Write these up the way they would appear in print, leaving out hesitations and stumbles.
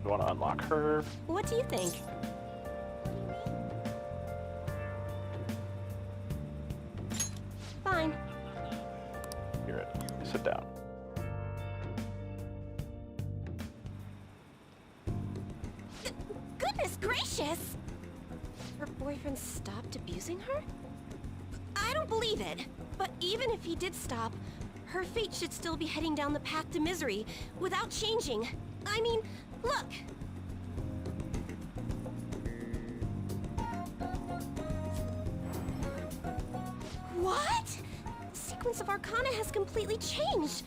We want to unlock her. What do you think? Fine. Hear it. Sit down. Goodness gracious! Her boyfriend stopped abusing her? I don't believe it. But even if he did stop, her fate should still be heading down the path to misery without changing. I mean, look! What? The sequence of Arcana has completely changed.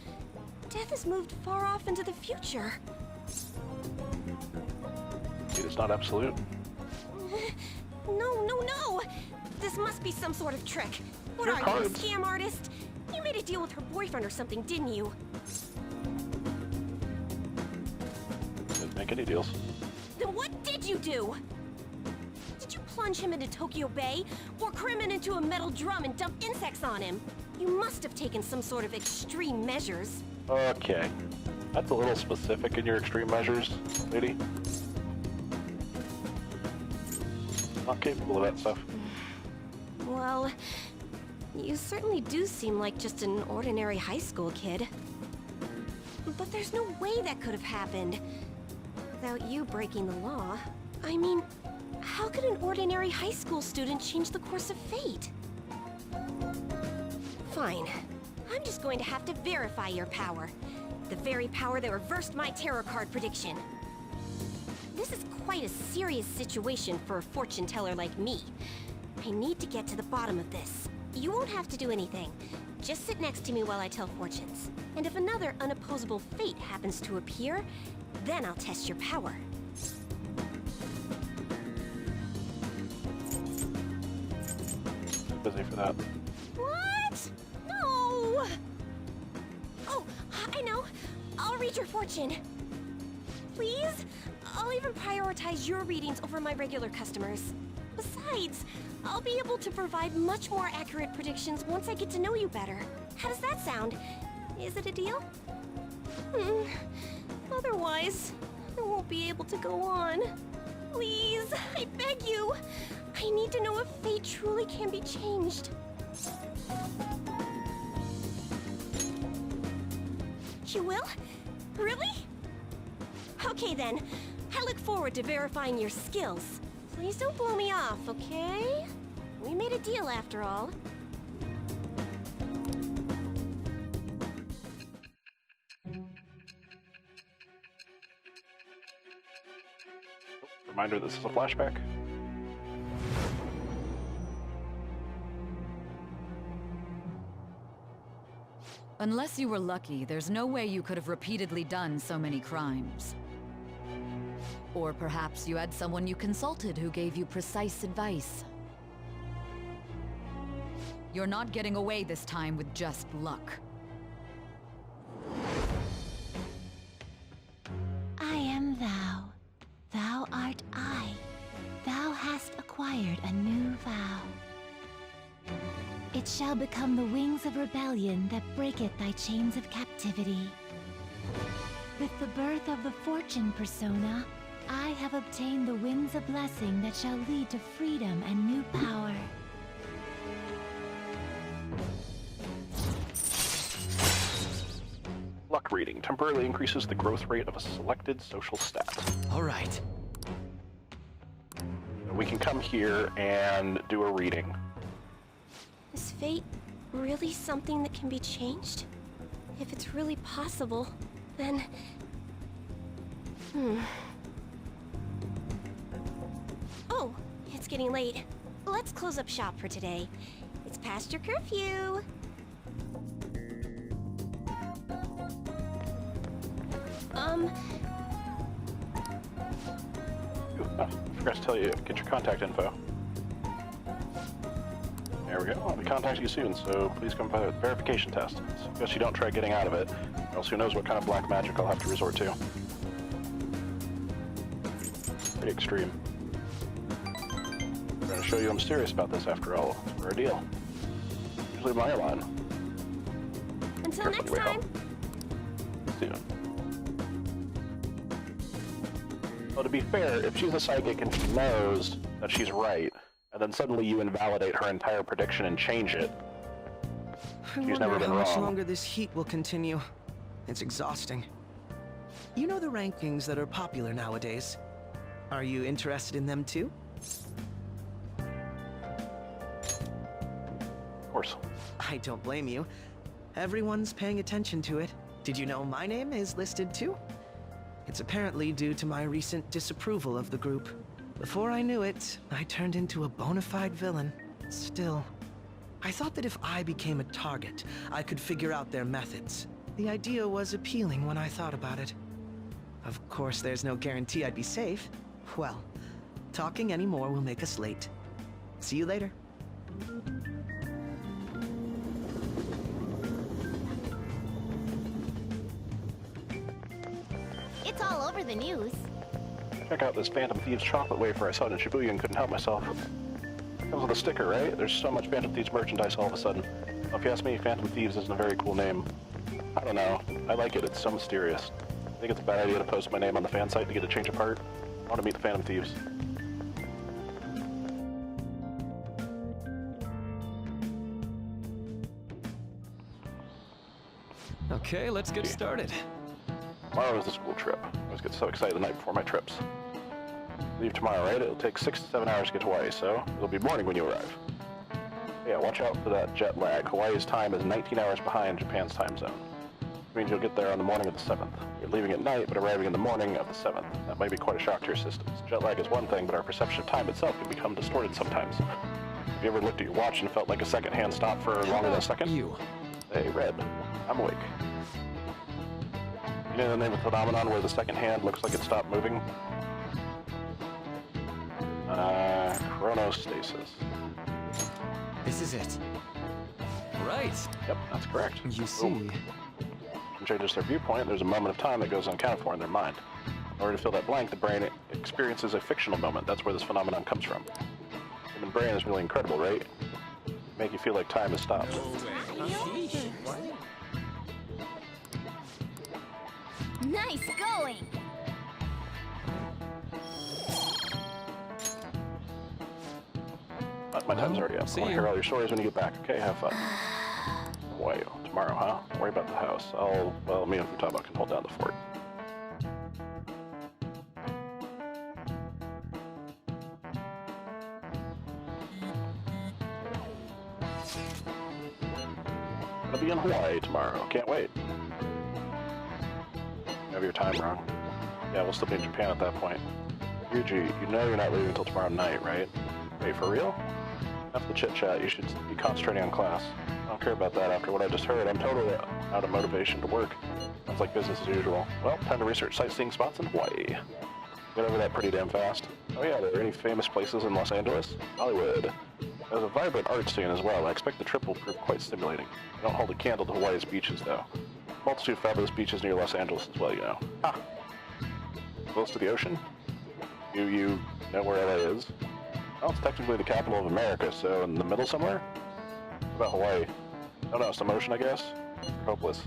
Death has moved far off into the future. It's not absolute. No! This must be some sort of trick. What Your are cards. you, a scam artist? You made a deal with her boyfriend or something, didn't you? Didn't make any deals. Then what did you do? Did you plunge him into Tokyo Bay? Or cram him into a metal drum and dump insects on him? You must have taken some sort of extreme measures. Okay. That's a little specific in your extreme measures, lady. Not capable of that stuff. Well, you certainly do seem like just an ordinary high school kid. But there's no way that could have happened without you breaking the law. I mean, how could an ordinary high school student change the course of fate? Fine. I'm just going to have to verify your power. The very power that reversed my tarot card prediction. This is quite a serious situation for a fortune teller like me. I need to get to the bottom of this. You won't have to do anything. Just sit next to me while I tell fortunes. And if another unopposable fate happens to appear, then I'll test your power. Busy for that. What? No! Oh, I know. I'll read your fortune. Please? I'll even prioritize your readings over my regular customers. Besides, I'll be able to provide much more accurate predictions once I get to know you better. How does that sound? Is it a deal? Otherwise, I won't be able to go on. Please, I beg you. I need to know if fate truly can be changed. You will? Really? Okay then. I look forward to verifying your skills. Please don't blow me off, okay? We made a deal after all. Reminder, this is a flashback. Unless you were lucky, there's no way you could have repeatedly done so many crimes. Or perhaps you had someone you consulted who gave you precise advice. You're not getting away this time with just luck. I am thou. Thou art I. Thou hast acquired a new vow. It shall become the wings of rebellion that breaketh thy chains of captivity. With the birth of the fortune persona, I have obtained the winds of blessing that shall lead to freedom and new power. Luck reading temporarily increases the growth rate of a selected social stat. All right. We can come here and do a reading. Is fate really something that can be changed? If it's really possible, then... Oh, it's getting late. Let's close up shop for today. It's past your curfew. I forgot to tell you, get your contact info. There we go. I'll be contacting you soon, so please come by the verification test. Guess you don't try getting out of it, or else who knows what kind of black magic I'll have to resort to. Pretty extreme. I'm going to show you I'm serious about this after all. We're a deal. Usually my line. Until Perfectly next time. See you. Well, to be fair, if she's a psychic and she knows that she's right, and then suddenly you invalidate her entire prediction and change it, she's never been how much wrong. longer this heat will continue. It's exhausting. You know the rankings that are popular nowadays. Are you interested in them too? Of course. I don't blame you. Everyone's paying attention to it. Did you know my name is listed too? It's apparently due to my recent disapproval of the group. Before I knew it, I turned into a bona fide villain. Still, I thought that if I became a target, I could figure out their methods. The idea was appealing when I thought about it. Of course, there's no guarantee I'd be safe. Well, talking anymore will make us late. See you later. It's all over the news. Check out this Phantom Thieves chocolate wafer I saw in Shibuya and couldn't help myself. Comes with a sticker, right? There's so much Phantom Thieves merchandise all of a sudden. Well, if you ask me, Phantom Thieves isn't a very cool name. I don't know. I like it. It's so mysterious. I think it's a bad idea to post my name on the fan site to get a change of heart. I want to meet the Phantom Thieves. Okay, let's get started. Tomorrow is the school trip. I always get so excited the night before my trips. Leave tomorrow, right? It'll take 6 to 7 hours to get to Hawaii, so it'll be morning when you arrive. Yeah, watch out for that jet lag. Hawaii's time is 19 hours behind Japan's time zone. Which means you'll get there on the morning of the 7th. You're leaving at night, but arriving in the morning of the 7th. That might be quite a shock to your systems. Jet lag is one thing, but our perception of time itself can become distorted sometimes. Have you ever looked at your watch and felt like a second-hand stop for longer than a second? You. Hey, Red. I'm awake. You know the name of the phenomenon where the second hand looks like it stopped moving? Chronostasis. This is it. Right. Yep, that's correct. You Boom. see. From changes their viewpoint, there's a moment of time that goes unaccounted for in their mind. In order to fill that blank, the brain experiences a fictional moment. That's where this phenomenon comes from. The human brain is really incredible, right? Make you feel like time has stopped. Nice going! My time's already up. I see want to you. hear all your stories when you get back. Okay, have fun. Why, tomorrow, huh? Don't worry about the house. Me and Futaba can hold down the fort. I'll be in Hawaii tomorrow. Can't wait. You have your time wrong. Yeah, we'll still be in Japan at that point. Ryuji, you know you're not leaving until tomorrow night, right? Wait, for real? After the chit-chat, you should be concentrating on class. I don't care about that after what I just heard. I'm totally out of motivation to work. Sounds like business as usual. Well, time to research sightseeing spots in Hawaii. Get over that pretty damn fast. Oh yeah, are there any famous places in Los Angeles? Hollywood. There's a vibrant art scene as well. I expect the trip will prove quite stimulating. I don't hold a candle to Hawaii's beaches, though. Multitude of fabulous beaches near Los Angeles as well, you know. Ha! Close to the ocean? You know where LA is? Well, it's technically the capital of America, so in the middle somewhere? What about Hawaii? I don't know, some ocean, I guess? Hopeless.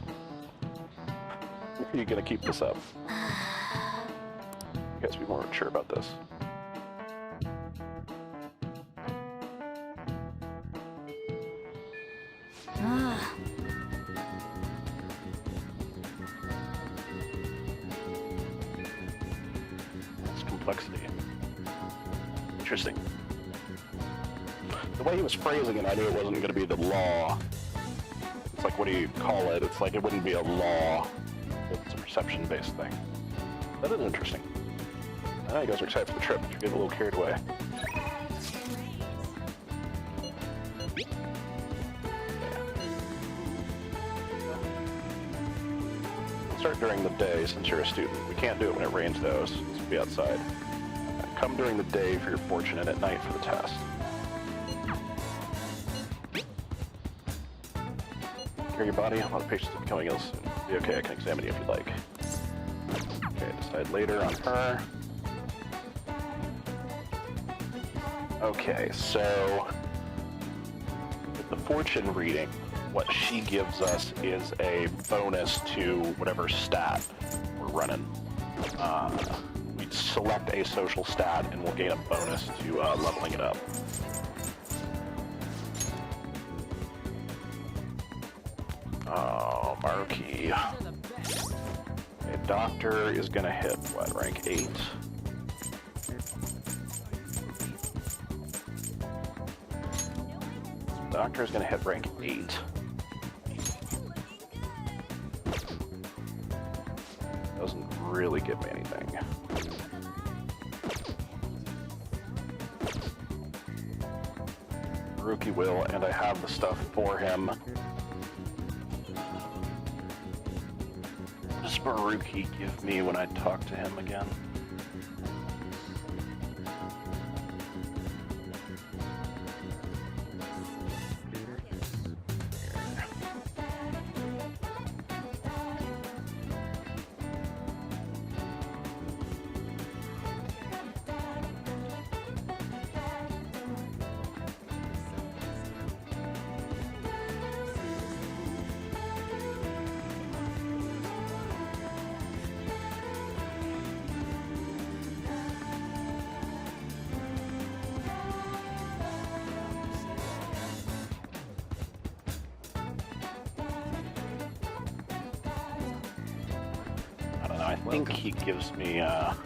Are you gonna keep this up? You guys be more mature about this. It's complexity. Interesting. The way he was phrasing it, I knew it wasn't going to be the law. It's like, what do you call it? It's like it wouldn't be a law. It's a perception-based thing. That is interesting. I know you guys are excited for the trip, but you're getting a little carried away. Start during the day since you're a student. We can't do it when it rains though, so we'll be outside. Come during the day for your fortune and at night for the test. Care your body, a lot of patients will be coming ill soon. Be okay, I can examine you if you'd like. Okay, decide later on her. Okay, so with the fortune reading, what she gives us is a bonus to whatever stat we're running. We'd select a social stat and we'll gain a bonus to leveling it up. Oh, Maruki. A doctor is gonna hit, what, rank 8? Doctor is gonna hit rank 8. Doesn't really give me anything. Maruki will, and I have the stuff for him. What does Maruki give me when I talk to him again? I think he gives me, like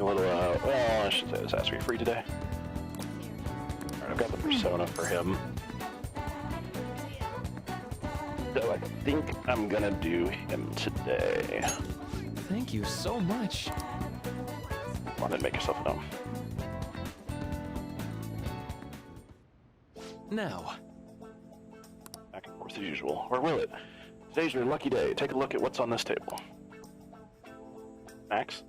a little, well, I should say this has to be free today. Alright, I've got the persona for him. So I think I'm gonna do him today. Thank you so much. Come on, then make yourself known. Now. Back and forth as usual. Or will it? Today's your lucky day. Take a look at what's on this table. Max?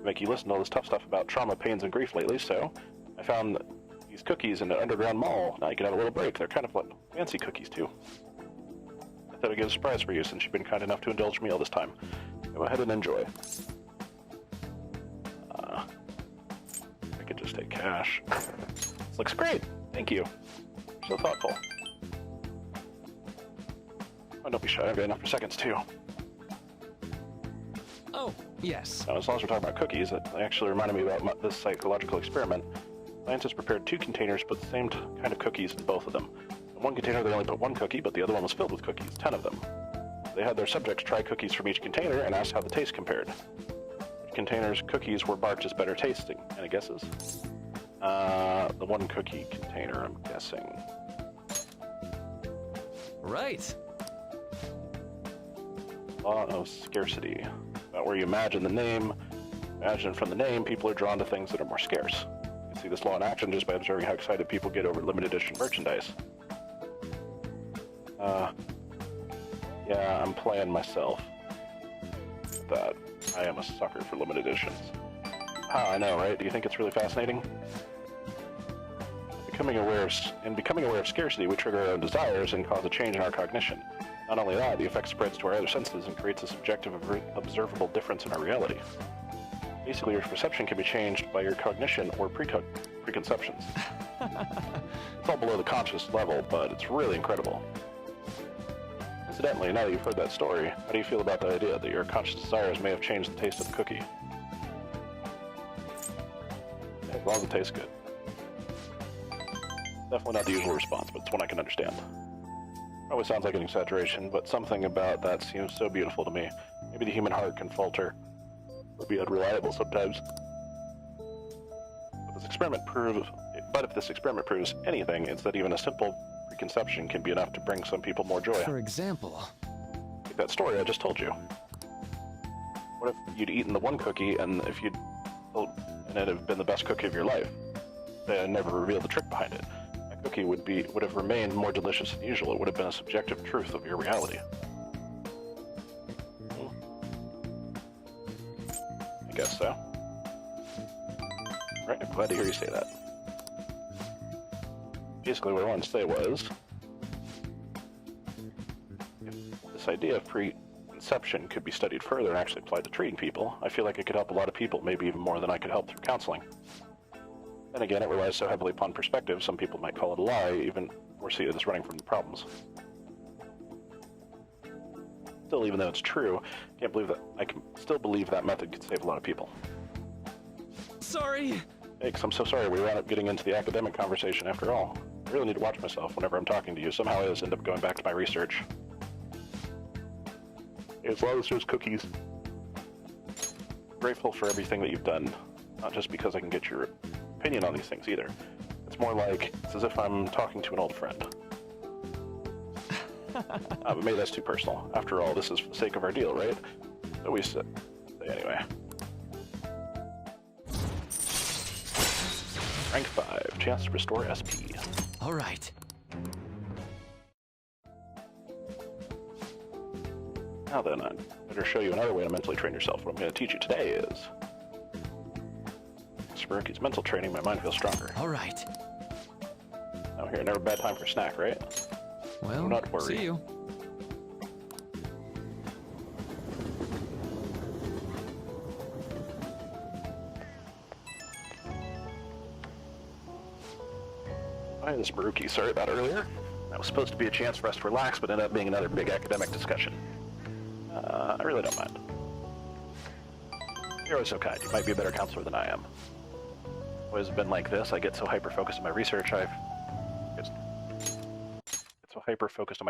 Make you listen to all this tough stuff about trauma, pains, and grief lately, so I found these cookies in an underground mall. Now you can have a little break. They're kind of like fancy cookies, too. I thought I'd get a surprise for you since you've been kind enough to indulge me all this time. Go ahead and enjoy. I could just take cash. This looks great. Thank you. So thoughtful. Oh, don't be shy. I've got enough for seconds, too. Oh, yes. Now, as long as we're talking about cookies, it actually reminded me about this psychological experiment. Scientists prepared 2 containers, put the same kind of cookies in both of them. In one container, they only put 1 cookie, but the other one was filled with cookies, 10 of them. They had their subjects try cookies from each container and asked how the taste compared. Which containers' cookies were marked as better tasting? Any guesses? The 1 cookie container, I'm guessing. Right. Law of scarcity. About where you imagine the name. Imagine from the name, people are drawn to things that are more scarce. You can see this law in action just by observing how excited people get over limited edition merchandise. Yeah, I'm playing myself. That I am a sucker for limited editions. Ah, I know, right? Do you think it's really fascinating? Becoming aware of scarcity, we trigger our own desires and cause a change in our cognition. Not only that, the effect spreads to our other senses and creates a subjective, observable difference in our reality. Basically, your perception can be changed by your cognition or preconceptions. It's all below the conscious level, but it's really incredible. Incidentally, now that you've heard that story, how do you feel about the idea that your conscious desires may have changed the taste of the cookie? Yeah, as long as it tastes good. Definitely not the usual response, but it's one I can understand. Probably sounds like an exaggeration, but something about that seems so beautiful to me. Maybe the human heart can falter, or be unreliable sometimes. But if this experiment proves anything, it's that even a simple preconception can be enough to bring some people more joy. For example, Like that story I just told you. What if you'd eaten the 1 cookie and it had been the best cookie of your life? They had never revealed the trick behind it. That cookie would have remained more delicious than usual. It would have been a subjective truth of your reality. I guess so. Right, I'm glad to hear you say that. Basically, what I wanted to say was, if this idea of preconception could be studied further and actually applied to treating people, I feel like it could help a lot of people, maybe even more than I could help through counseling. Then again, it relies so heavily upon perspective, some people might call it a lie, even or see it as running from the problems. Still, Still, even though it's true, I can still believe that method could save a lot of people. Sorry. Hey, I'm so sorry we wound up getting into the academic conversation after all. I really need to watch myself whenever I'm talking to you. Somehow I just end up going back to my research. As long as there's cookies. Grateful for everything that you've done. Not just because I can get your opinion on these things either. It's more like, it's as if I'm talking to an old friend. But maybe that's too personal. After all, this is for the sake of our deal, right? So we say anyway. Rank 5, chance to restore SP. All right. Now then, I'd better show you another way to mentally train yourself. What I'm going to teach you today is... Spooky's mental training, my mind feels stronger. All right. Now here, never a bad time for a snack, right? Well, Do not worry. see you. Hi, this is Baruki. Sorry about earlier. That was supposed to be a chance for us to relax, but ended up being another big academic discussion. I really don't mind. You're always so kind. You might be a better counselor than I am. Always been like this. I get so hyper-focused on my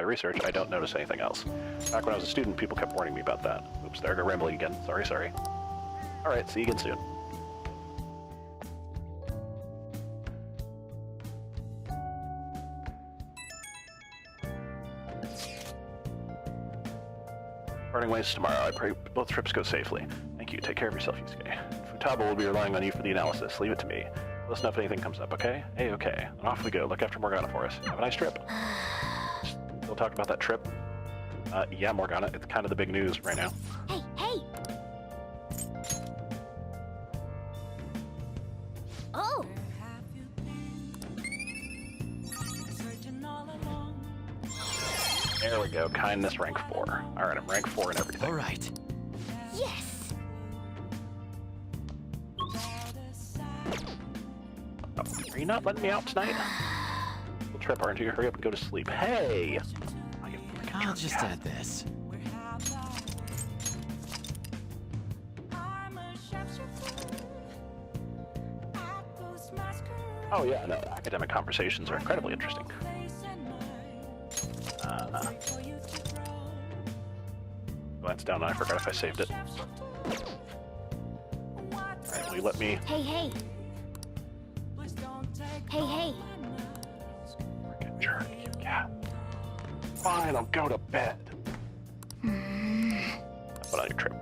research, I don't notice anything else. Back when I was a student, people kept warning me about that. Oops, there I go rambling again. Sorry. Alright, see you again soon. Parting ways tomorrow. I pray both trips go safely. Thank you. Take care of yourself, Yusuke. Futaba will be relying on you for the analysis. Leave it to me. Let us know if anything comes up, okay? Hey, okay. And off we go. Look after Morgana for us. Have a nice trip. Still talk about that trip? Yeah, Morgana. It's kind of the big news right now. Hey! Oh! There we go. Kindness rank 4. Alright, I'm rank 4 in everything. All right. Yes! Oh, are you not letting me out tonight? We'll trip, aren't you? Hurry up and go to sleep. Hey! Oh, you freaking I'll jerk. just add this. Oh yeah, no, academic conversations are incredibly interesting. Glance down and I forgot if I saved it. Alright, will you let me... Hey! Freaking jerk, you cat. Fine, I'll go to bed. Put on your trip.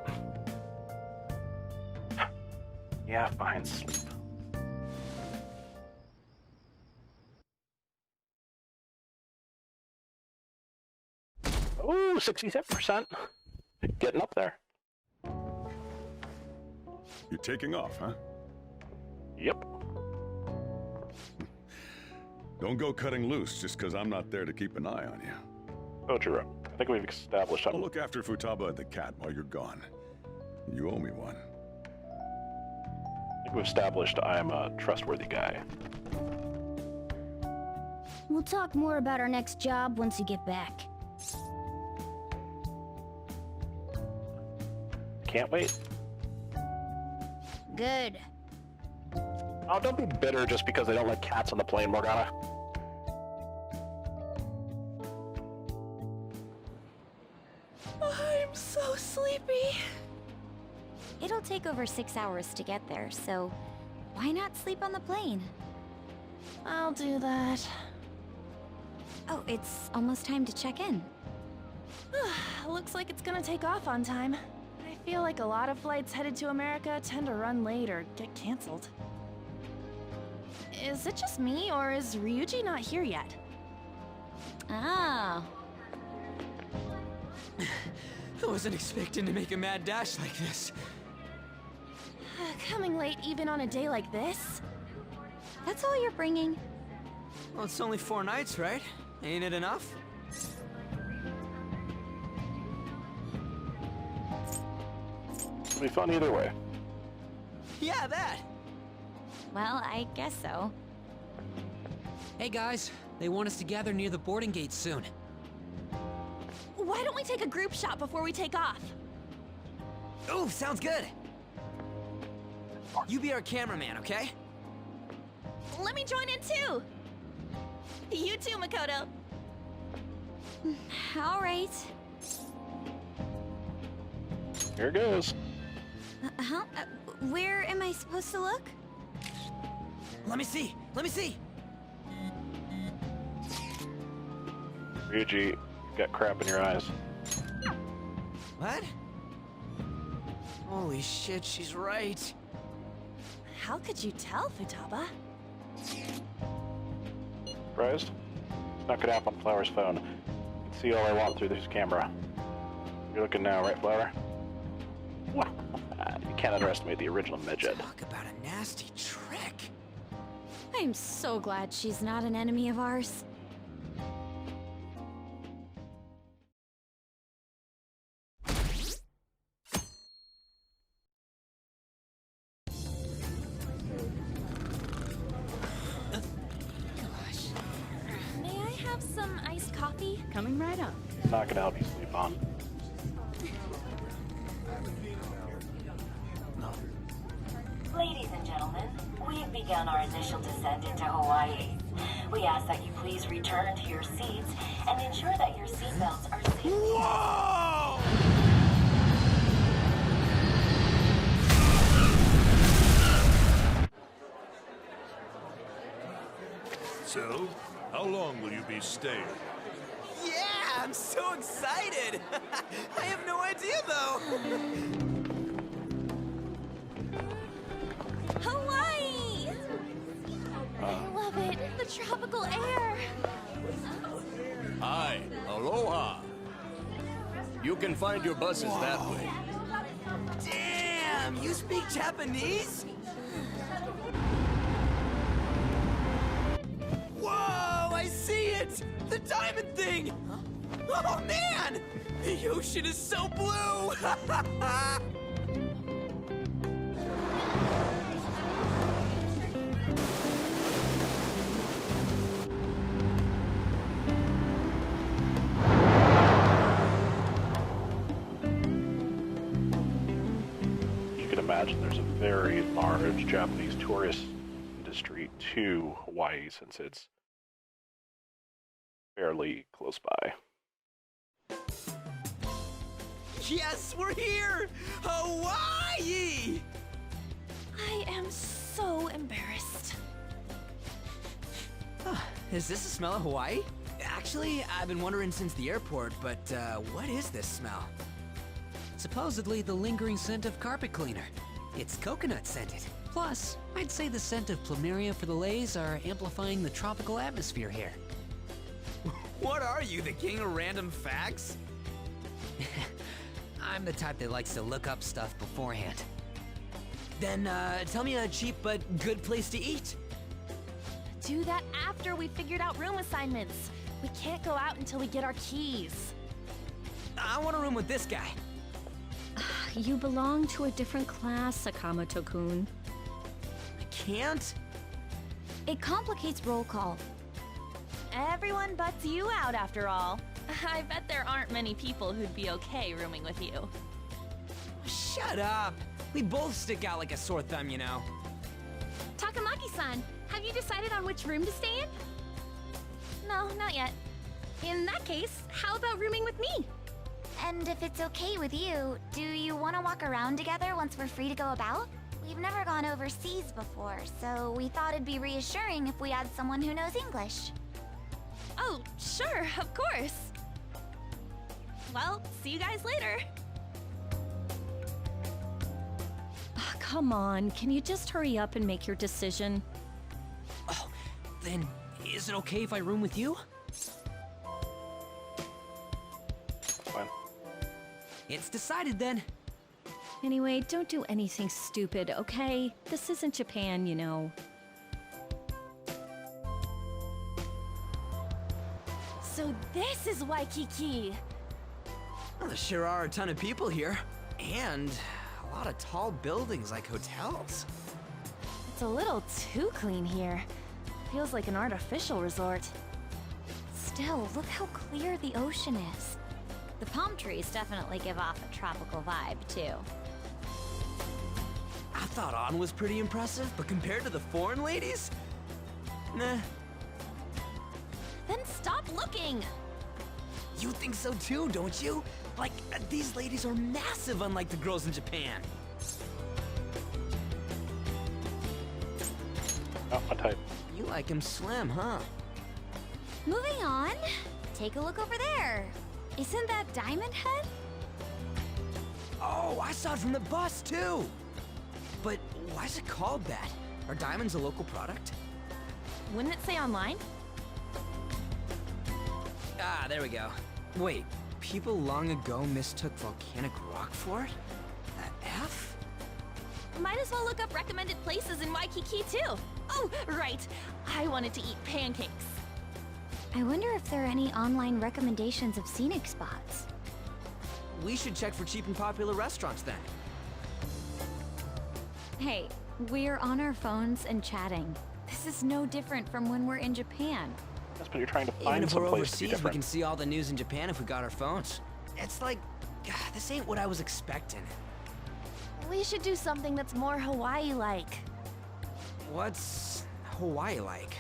Yeah, fine, sleep. Ooh, 67%. Getting up there. You're taking off, huh? Yep. Don't go cutting loose just because I'm not there to keep an eye on you. Oh, Jiro. I think we've established I'll look after Futaba and the cat while you're gone. You owe me one. I think we've established I am a trustworthy guy. We'll talk more about our next job once you get back. Can't wait. Good. Oh, don't be bitter just because they don't let cats on the plane, Morgana. I'm so sleepy. It'll take over 6 hours to get there, so why not sleep on the plane? I'll do that. Oh, it's almost time to check in. Looks like it's gonna take off on time. I feel like a lot of flights headed to America tend to run late or get canceled. Is it just me, or is Ryuji not here yet? Ah. I wasn't expecting to make a mad dash like this. Coming late even on a day like this? That's all you're bringing? Well, it's only 4 nights, right? Ain't it enough? It'll be fun either way. Yeah, that! Well, I guess so. Hey guys, they want us to gather near the boarding gate soon. Why don't we take a group shot before we take off? Oh, sounds good. You be our cameraman, okay? Let me join in too. You too, Makoto. All right. Here goes. Huh? Where am I supposed to look? Let me see. Let me see. Ryuji, you got crap in your eyes. What? Holy shit, she's right. How could you tell, Futaba? Surprised? It's not gonna happen on Flower's phone. I can see all I want through this camera. You're looking now, right, Flower? Well, you can't underestimate the original midget. Talk about a nasty trick. I'm so glad she's not an enemy of ours. May I have some iced coffee? Coming right up. Not gonna help you sleep on. Ladies and gentlemen, we have begun our initial descent into Hawaii. We ask that you please return to your seats and ensure that your seatbelts are safely... Whoa! So, how long will you be staying? Yeah, I'm so excited! I have no idea, though! Hawaii! I love it. The tropical air. Hi, aloha. You can find your buses that way. Damn, you speak Japanese? Whoa, I see it! The diamond thing! Oh man! The ocean is so blue! You can imagine there's a very large Japanese tourist industry to Hawaii since it's fairly close by. Yes, we're here! Hawaii! I am so embarrassed. Is this the smell of Hawaii? Actually, I've been wondering since the airport, but what is this smell? Supposedly the lingering scent of carpet cleaner. It's coconut scented. Plus, I'd say the scent of plumeria for the lays are amplifying the tropical atmosphere here. What are you, the king of random facts? I'm the type that likes to look up stuff beforehand. Then, tell me a cheap but good place to eat. Do that after we figured out room assignments. We can't go out until we get our keys. I want a room with this guy. You belong to a different class, Sakamoto-kun. I can't? It complicates roll call. Everyone butts you out after all. I bet there aren't many people who'd be okay rooming with you. Shut up! We both stick out like a sore thumb, you know. Takamaki-san, have you decided on which room to stay in? No, not yet. In that case, how about rooming with me? And if it's okay with you, do you want to walk around together once we're free to go about? We've never gone overseas before, so we thought it'd be reassuring if we had someone who knows English. Oh, sure, of course. Well, see you guys later. Come on, can you just hurry up and make your decision? Oh, then is it okay if I room with you? Fine. It's decided then. Anyway, don't do anything stupid, okay? This isn't Japan, you know. So this is Waikiki. Well, there sure are a ton of people here. And a lot of tall buildings like hotels. It's a little too clean here. Feels like an artificial resort. Still, look how clear the ocean is. The palm trees definitely give off a tropical vibe, too. I thought An was pretty impressive, but compared to the foreign ladies? Nah. Then stop looking! You think so too, don't you? Like, these ladies are massive unlike the girls in Japan. Not my type. You like him slim, huh? Moving on. Take a look over there. Isn't that Diamond Head? Oh, I saw it from the bus too! But why is it called that? Are diamonds a local product? Wouldn't it say online? Ah, there we go. Wait, people long ago mistook volcanic rock for it? The F? Might as well look up recommended places in Waikiki, too. Oh, right. I wanted to eat pancakes. I wonder if there are any online recommendations of scenic spots. We should check for cheap and popular restaurants then. Hey, we're on our phones and chatting. This is no different from when we're in Japan. Yes, but you're trying to Even find if some we're place to be overseas, we different. can see all the news in Japan if we got our phones. It's like, this ain't what I was expecting. We should do something that's more Hawaii-like. What's Hawaii like?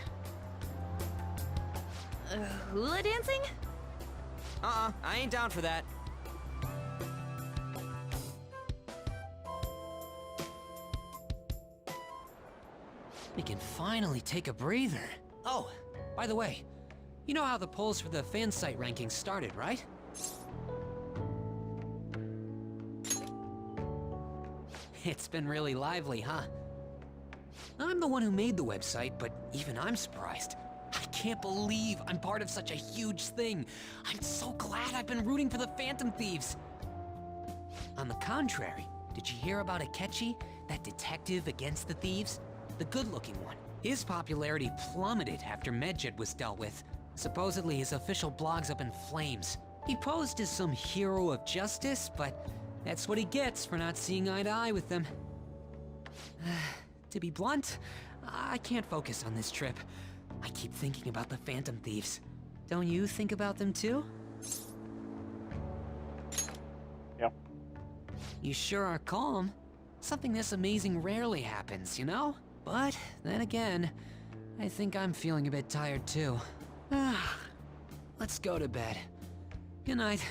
Hula dancing? I ain't down for that. We can finally take a breather. Oh, by the way, you know how the polls for the fan site rankings started, right? It's been really lively, huh? I'm the one who made the website, but even I'm surprised. I can't believe I'm part of such a huge thing. I'm so glad I've been rooting for the Phantom Thieves. On the contrary, did you hear about Akechi, that detective against the thieves? The good-looking one. His popularity plummeted after Medjed was dealt with. Supposedly his official blog's up in flames. He posed as some hero of justice, but that's what he gets for not seeing eye to eye with them. To be blunt, I can't focus on this trip. I keep thinking about the Phantom Thieves. Don't you think about them too? Yeah. You sure are calm. Something this amazing rarely happens, you know? But then again, I think I'm feeling a bit tired too. Let's go to bed. Good night.